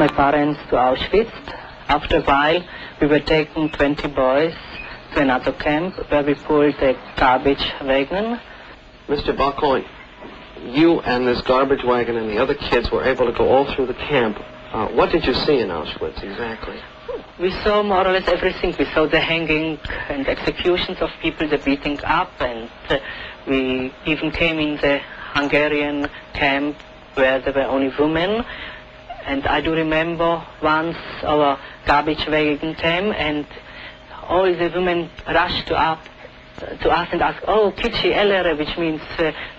my parents to Auschwitz. After a while, we were taking 20 boys to another camp where we pulled a garbage wagon. Mr. Bakon, you and this garbage wagon and the other kids were able to go all through the camp. What did you see in Auschwitz exactly? We saw more or less everything. We saw the hanging and executions of people, the beating up, and we even came in the Hungarian camp where there were only women. And I do remember once our garbage wagon came and all the women rushed to us and asked, "Oh, Kichi Elere," which means,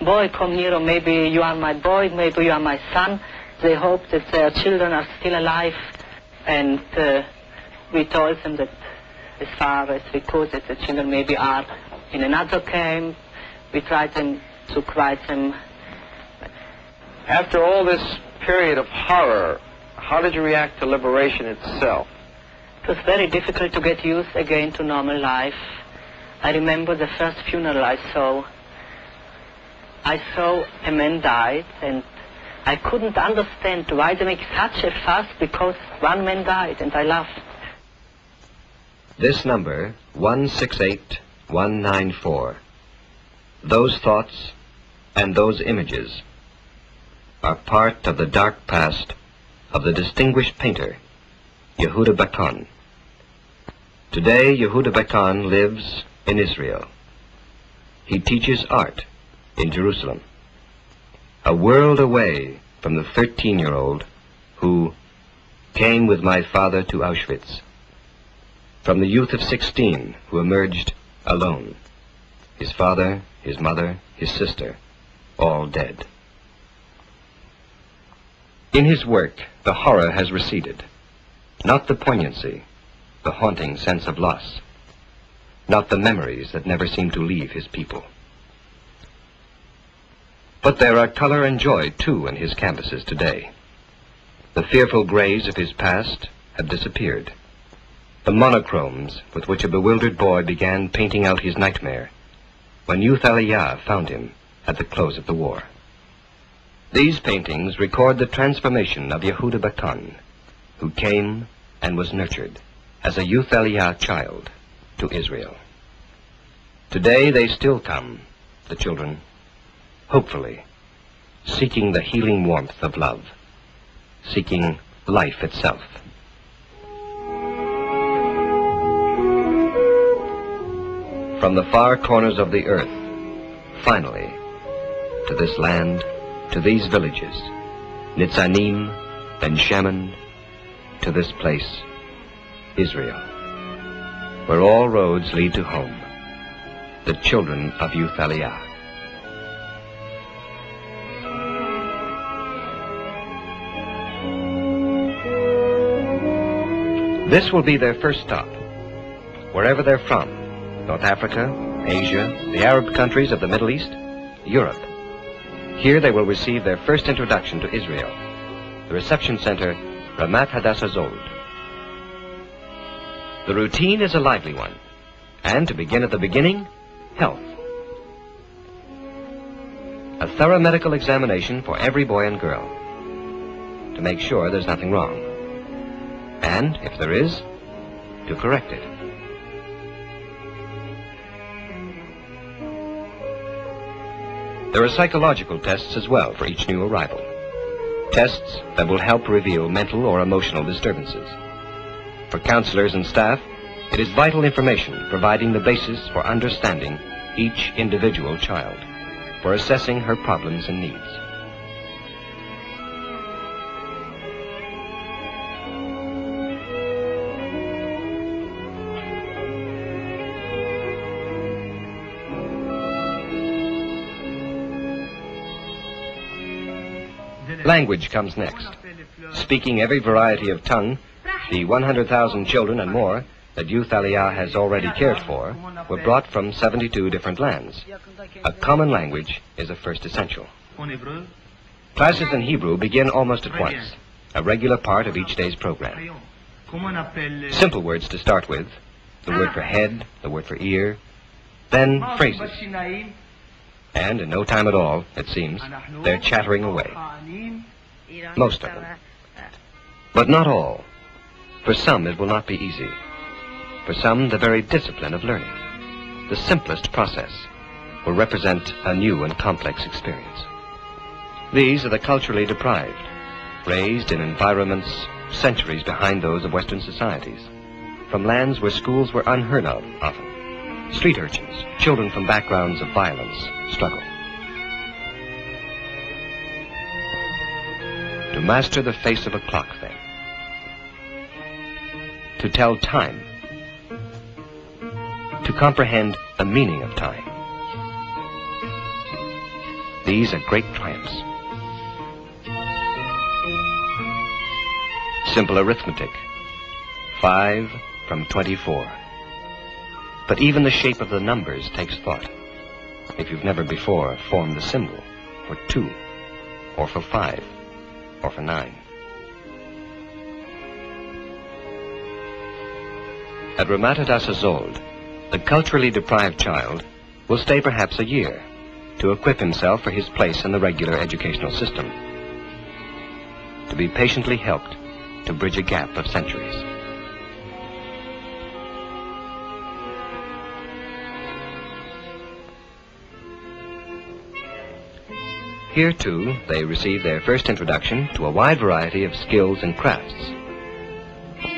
boy, come here, or maybe you are my boy, maybe you are my son. They hope that their children are still alive. And we told them that as far as we could, that the children maybe are in another camp. We tried to quiet them. After all this period of horror, how did you react to liberation itself? It was very difficult to get used again to normal life. I remember the first funeral I saw. I saw a man died, and I couldn't understand why they make such a fuss because one man died, and I laughed. This number, 168194, those thoughts and those images are part of the dark past of the distinguished painter, Yehuda Bakon. Today, Yehuda Bakon lives in Israel. He teaches art in Jerusalem, a world away from the 13-year-old who came with my father to Auschwitz, from the youth of 16 who emerged alone, his father, his mother, his sister, all dead. In his work, the horror has receded, not the poignancy, the haunting sense of loss, not the memories that never seem to leave his people. But there are color and joy, too, in his canvases today. The fearful grays of his past have disappeared. The monochromes with which a bewildered boy began painting out his nightmare when Youth Aliyah found him at the close of the war. These paintings record the transformation of Yehuda Bakon, who came and was nurtured as a Youth Aliyah child to Israel. Today they still come, the children, hopefully, seeking the healing warmth of love, seeking life itself. From the far corners of the earth, finally, to this land, to these villages, Nitzanim, Ben Shaman, to this place, Israel, where all roads lead to home, the children of Youth Aliyah. This will be their first stop, wherever they're from, North Africa, Asia, the Arab countries of the Middle East, Europe. Here they will receive their first introduction to Israel, the reception center, Ramat Hadassah Zold. The routine is a lively one, and to begin at the beginning, health. A thorough medical examination for every boy and girl, to make sure there's nothing wrong, and, if there is, to correct it. There are psychological tests as well for each new arrival. Tests that will help reveal mental or emotional disturbances. For counselors and staff, it is vital information providing the basis for understanding each individual child, for assessing her problems and needs. Language comes next. Speaking every variety of tongue, the 100,000 children and more that Youth Aliyah has already cared for were brought from 72 different lands. A common language is a first essential. Classes in Hebrew begin almost at once, a regular part of each day's program. Simple words to start with, the word for head, the word for ear, then phrases. And in no time at all, it seems, they're chattering away. Most of them. But not all. For some, it will not be easy. For some, the very discipline of learning, the simplest process, will represent a new and complex experience. These are the culturally deprived, raised in environments centuries behind those of Western societies, from lands where schools were unheard of often, street urchins, children from backgrounds of violence, struggle. To master the face of a clock, then. To tell time. To comprehend the meaning of time. These are great triumphs. Simple arithmetic. 5 from 24. But even the shape of the numbers takes thought. If you've never before formed the symbol for 2, or for 5, or for 9. At Ramat Hadassah Zold, the culturally deprived child will stay perhaps a year to equip himself for his place in the regular educational system, to be patiently helped to bridge a gap of centuries. Here, too, they receive their first introduction to a wide variety of skills and crafts.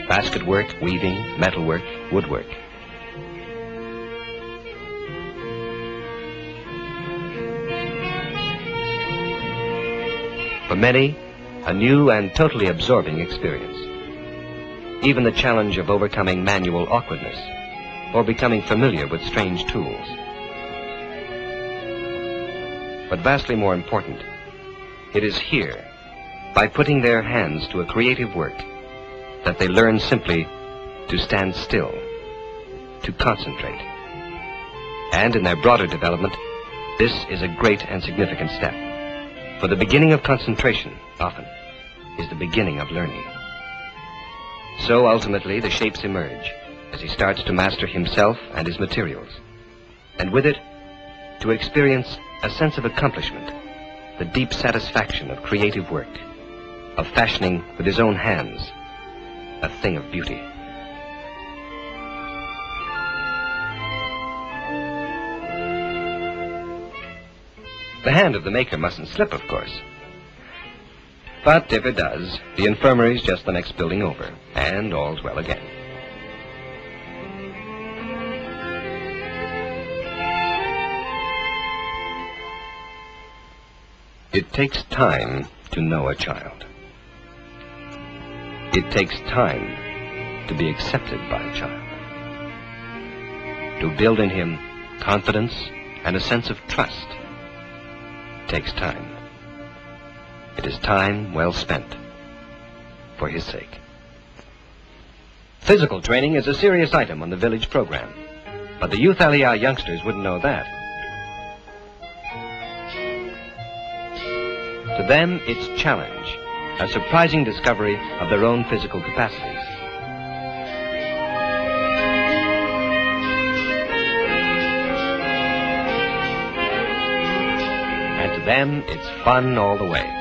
Basket work, weaving, metalwork, woodwork. For many, a new and totally absorbing experience. Even the challenge of overcoming manual awkwardness or becoming familiar with strange tools. But vastly more important, it is here, by putting their hands to a creative work, that they learn simply to stand still, to concentrate. And in their broader development, this is a great and significant step. For the beginning of concentration, often, is the beginning of learning. So ultimately the shapes emerge as he starts to master himself and his materials, and with it, to experience a sense of accomplishment, the deep satisfaction of creative work, of fashioning with his own hands a thing of beauty. The hand of the maker mustn't slip, of course. But if it does, the infirmary's just the next building over, and all's well again. It takes time to know a child. It takes time to be accepted by a child. To build in him confidence and a sense of trust takes time. It is time well spent for his sake. Physical training is a serious item on the village program, but the Youth Aliyah youngsters wouldn't know that. To them, it's challenge, a surprising discovery of their own physical capacities. And to them, it's fun all the way.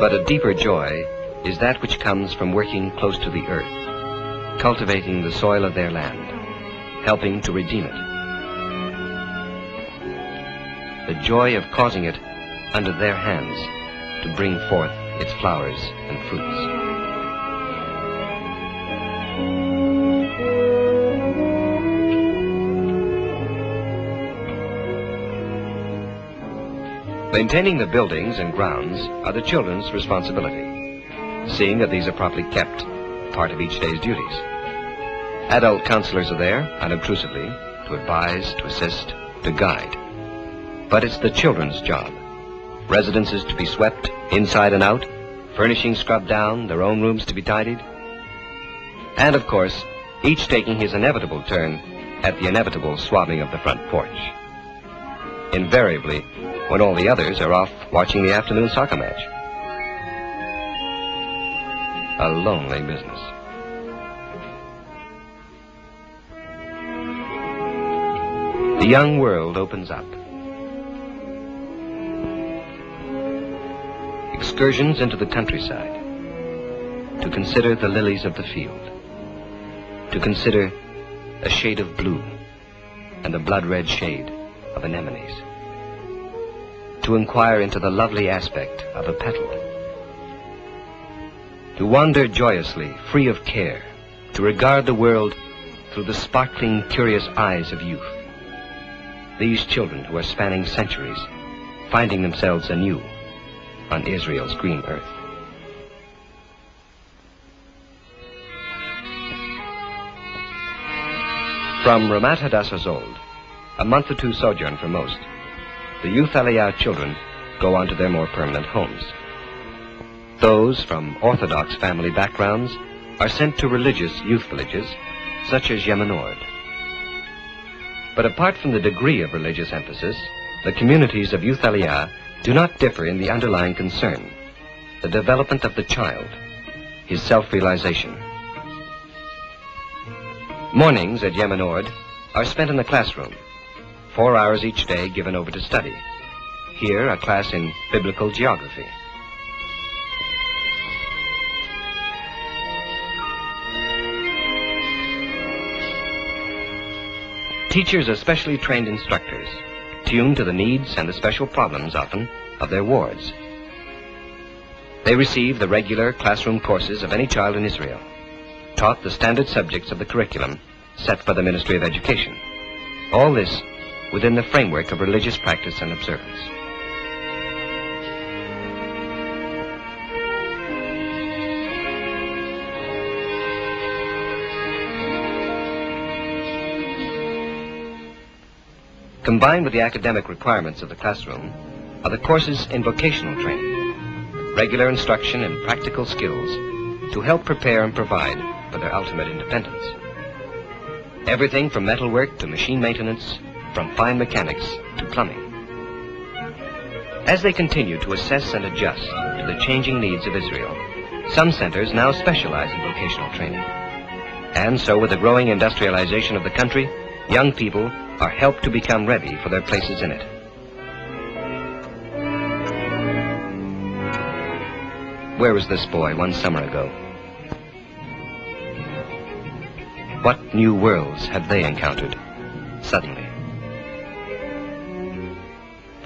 But a deeper joy is that which comes from working close to the earth, cultivating the soil of their land, helping to redeem it. The joy of causing it under their hands to bring forth its flowers and fruits. Maintaining the buildings and grounds are the children's responsibility, seeing that these are properly kept, part of each day's duties. Adult counselors are there, unobtrusively, to advise, to assist, to guide. But it's the children's job. Residences to be swept, inside and out, furnishings scrubbed down, their own rooms to be tidied. And, of course, each taking his inevitable turn at the inevitable swabbing of the front porch. invariably when all the others are off watching the afternoon soccer match. A lonely business. The young world opens up. Excursions into the countryside, to consider the lilies of the field, to consider a shade of blue and the blood-red shade of anemones, to inquire into the lovely aspect of a petal, to wander joyously, free of care, to regard the world through the sparkling, curious eyes of youth. These children who are spanning centuries, finding themselves anew on Israel's green earth. From Ramat Hadassah Zold, a month or two sojourn for most, the Youth Aliyah children go on to their more permanent homes. Those from Orthodox family backgrounds are sent to religious youth villages, such as Yemenord. But apart from the degree of religious emphasis, the communities of Youth Aliyah do not differ in the underlying concern, the development of the child, his self-realization. Mornings at Yemenord are spent in the classroom, 4 hours each day given over to study. Here, a class in biblical geography. Teachers are specially trained instructors, tuned to the needs and the special problems, often, of their wards. They receive the regular classroom courses of any child in Israel, taught the standard subjects of the curriculum set by the Ministry of Education. All this within the framework of religious practice and observance. Combined with the academic requirements of the classroom are the courses in vocational training, regular instruction in practical skills to help prepare and provide for their ultimate independence. Everything from metalwork to machine maintenance, from fine mechanics to plumbing. As they continue to assess and adjust to the changing needs of Israel, some centers now specialize in vocational training. And so with the growing industrialization of the country, young people are helped to become ready for their places in it. Where was this boy one summer ago? What new worlds have they encountered suddenly?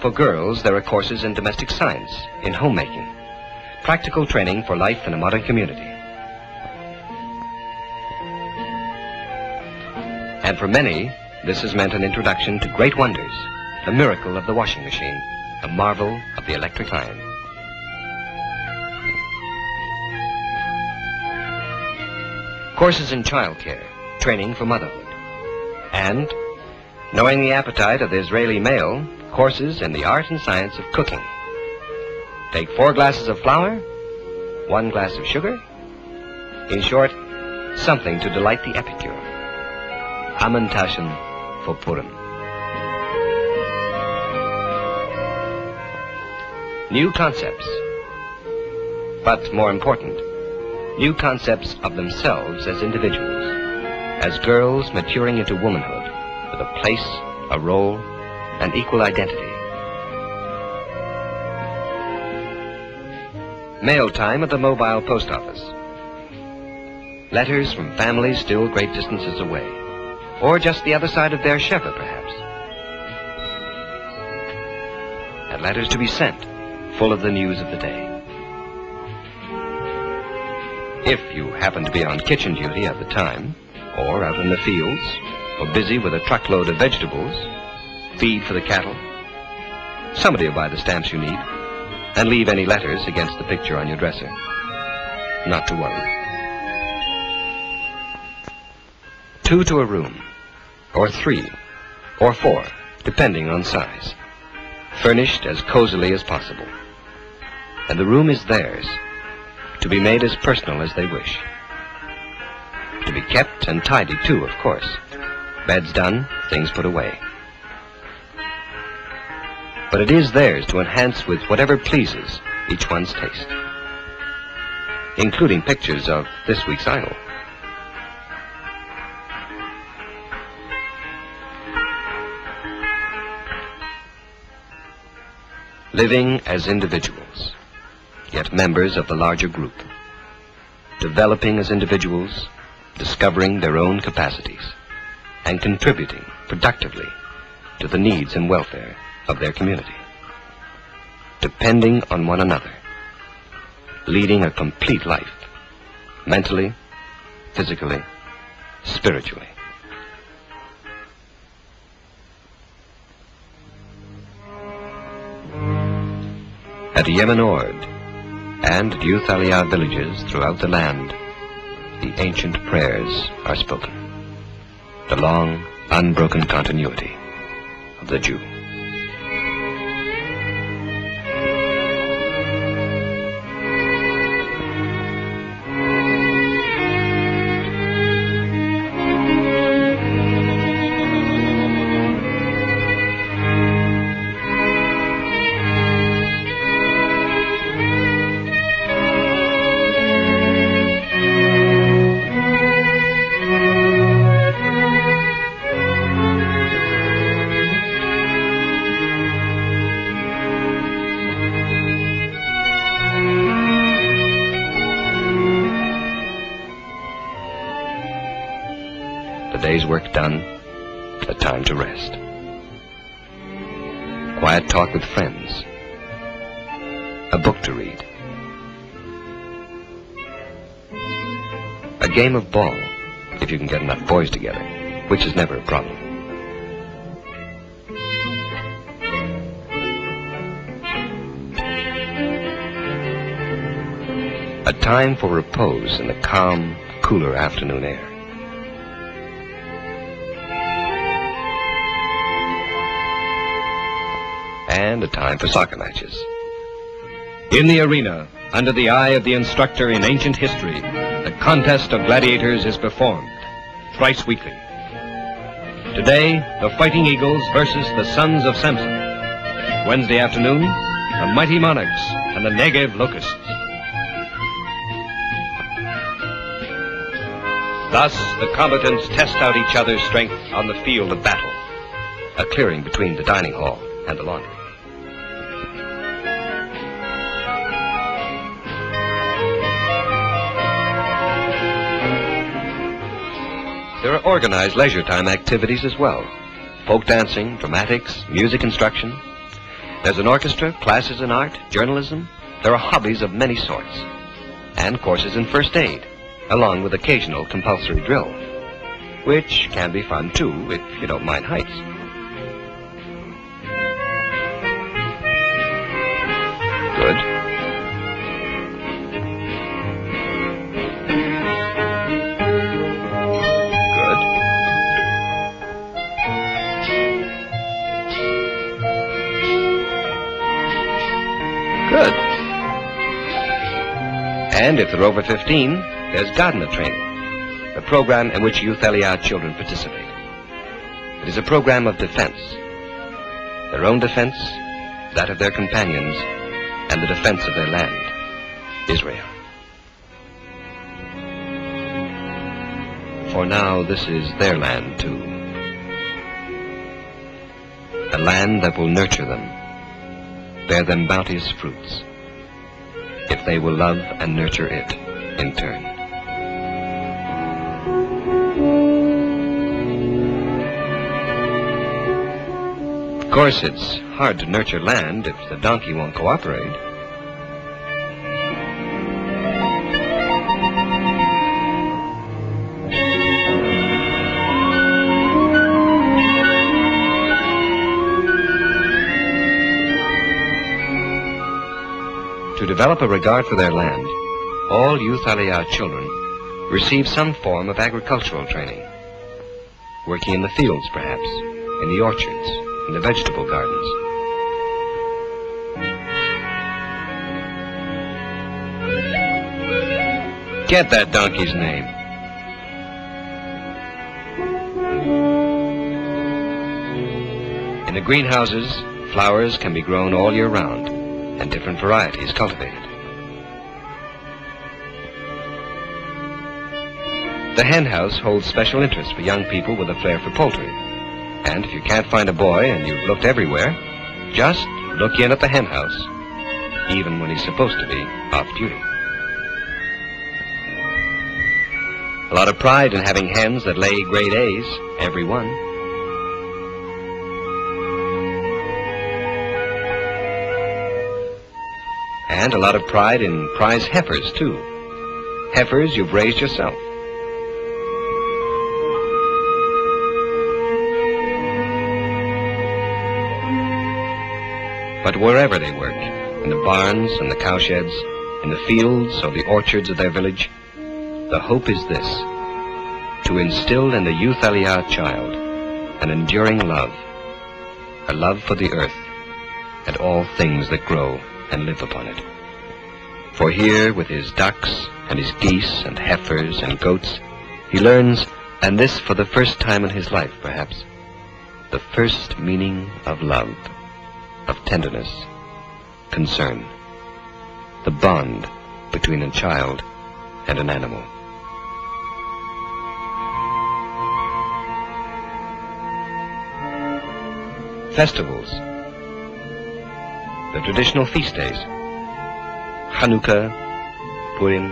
For girls, there are courses in domestic science, in homemaking, practical training for life in a modern community. And for many, this has meant an introduction to great wonders, the miracle of the washing machine, the marvel of the electric iron. Courses in childcare, training for motherhood. And, knowing the appetite of the Israeli male, courses in the art and science of cooking. Take 4 glasses of flour, 1 glass of sugar. In short, something to delight the epicure. Amantaschen for Purim. New concepts. But more important, new concepts of themselves as individuals, as girls maturing into womanhood with a place, a role, and equal identity. Mail time at the mobile post office. Letters from families still great distances away, or just the other side of their Sheva, perhaps. And letters to be sent, full of the news of the day. If you happen to be on kitchen duty at the time, or out in the fields, or busy with a truckload of vegetables, feed for the cattle, somebody will buy the stamps you need and leave any letters against the picture on your dresser. Not to worry. 2 to a room, or 3, or 4, depending on size, furnished as cozily as possible. And the room is theirs, to be made as personal as they wish. To be kept and tidy, too, of course. Beds done, things put away. but it is theirs to enhance with whatever pleases each one's taste, including pictures of this week's idol. Living as individuals, yet members of the larger group, developing as individuals, discovering their own capacities, and contributing productively to the needs and welfare of their community, depending on one another, leading a complete life, mentally, physically, spiritually. At Yemen Ord and at Youth Aliyah villages throughout the land, the ancient prayers are spoken, the long, unbroken continuity of the Jew. Day's work done, a time to rest. Quiet talk with friends. A book to read. A game of ball, if you can get enough boys together, which is never a problem. A time for repose in the calm, cooler afternoon air. And a time for soccer matches. In the arena, under the eye of the instructor in ancient history, the Contest of Gladiators is performed, thrice weekly. Today, the Fighting Eagles versus the Sons of Samson. Wednesday afternoon, the Mighty Monarchs and the Negev Locusts. Thus, the combatants test out each other's strength on the field of battle, a clearing between the dining hall and the laundry. There are organized leisure time activities as well. Folk dancing, dramatics, music instruction. There's an orchestra, classes in art, journalism. There are hobbies of many sorts. And courses in first aid, along with occasional compulsory drill, which can be fun too if you don't mind heights. Good. Good. And if they're over 15, there's Gardner training, a program in which Youth Aliyah children participate. It is a program of defense. Their own defense, that of their companions, and the defense of their land, Israel. For now, this is their land too. A land that will nurture them, bear them bounteous fruits, if they will love and nurture it in turn. Of course, it's hard to nurture land if the donkey won't cooperate. To develop a regard for their land, all Youth Aliyah children receive some form of agricultural training. Working in the fields, perhaps, in the orchards, in the vegetable gardens. Get that donkey's name. In the greenhouses, flowers can be grown all year round and different varieties cultivated. The hen house holds special interest for young people with a flair for poultry. And if you can't find a boy and you've looked everywhere, just look in at the hen house, even when he's supposed to be off duty. A lot of pride in having hens that lay grade A's, every one. And a lot of pride in prize heifers, too. Heifers you've raised yourself. But wherever they work, in the barns and the cowsheds, in the fields or the orchards of their village, the hope is this: to instill in the Youth Aliyah child an enduring love, a love for the earth and all things that grow and live upon it. For here, with his ducks and his geese and heifers and goats, he learns, and this for the first time in his life perhaps, the first meaning of love, of tenderness, concern, the bond between a child and an animal. Festivals, the traditional feast days, Hanukkah, Purim,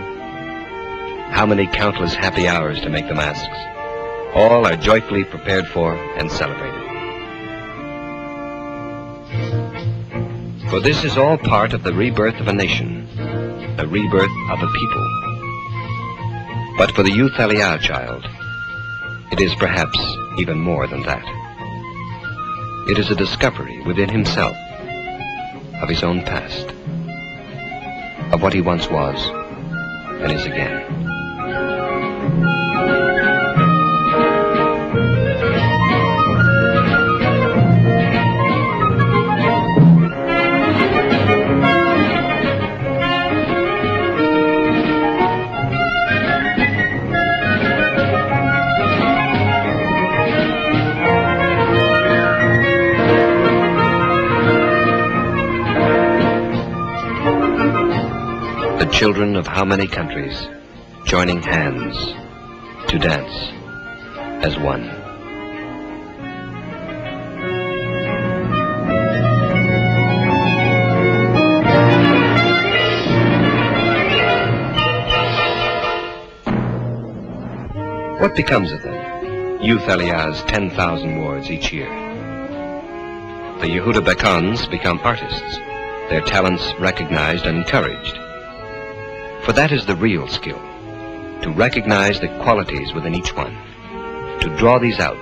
how many countless happy hours to make the masks, all are joyfully prepared for and celebrated. For this is all part of the rebirth of a nation, the rebirth of a people. But for the Youth Aliyah child, it is perhaps even more than that. It is a discovery within himself of his own past, of what he once was and is again. Children of how many countries, joining hands to dance as one. What becomes of them, Youth Aliyah's 10,000 wards each year? The Yehuda Bakons become artists, their talents recognized and encouraged. For that is the real skill, to recognize the qualities within each one, to draw these out,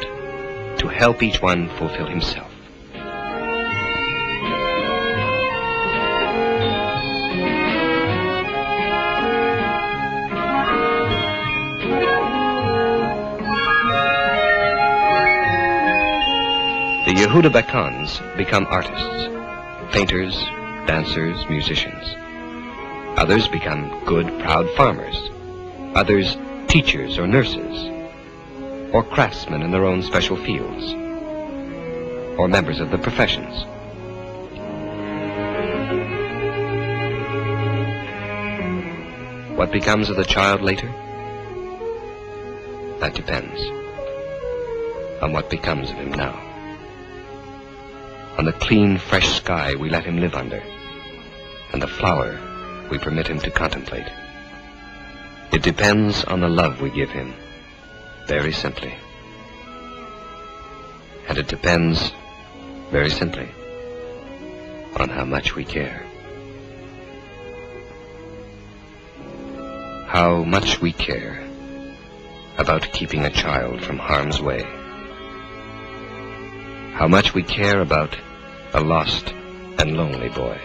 to help each one fulfill himself. The Yehuda Bakons become artists, painters, dancers, musicians. Others become good, proud farmers. Others teachers or nurses, or craftsmen in their own special fields, or members of the professions. What becomes of the child later? That depends on what becomes of him now. On the clean, fresh sky we let him live under, and the flower we permit him to contemplate. It depends on the love we give him, very simply. And it depends, very simply, on how much we care. How much we care about keeping a child from harm's way. How much we care about a lost and lonely boy.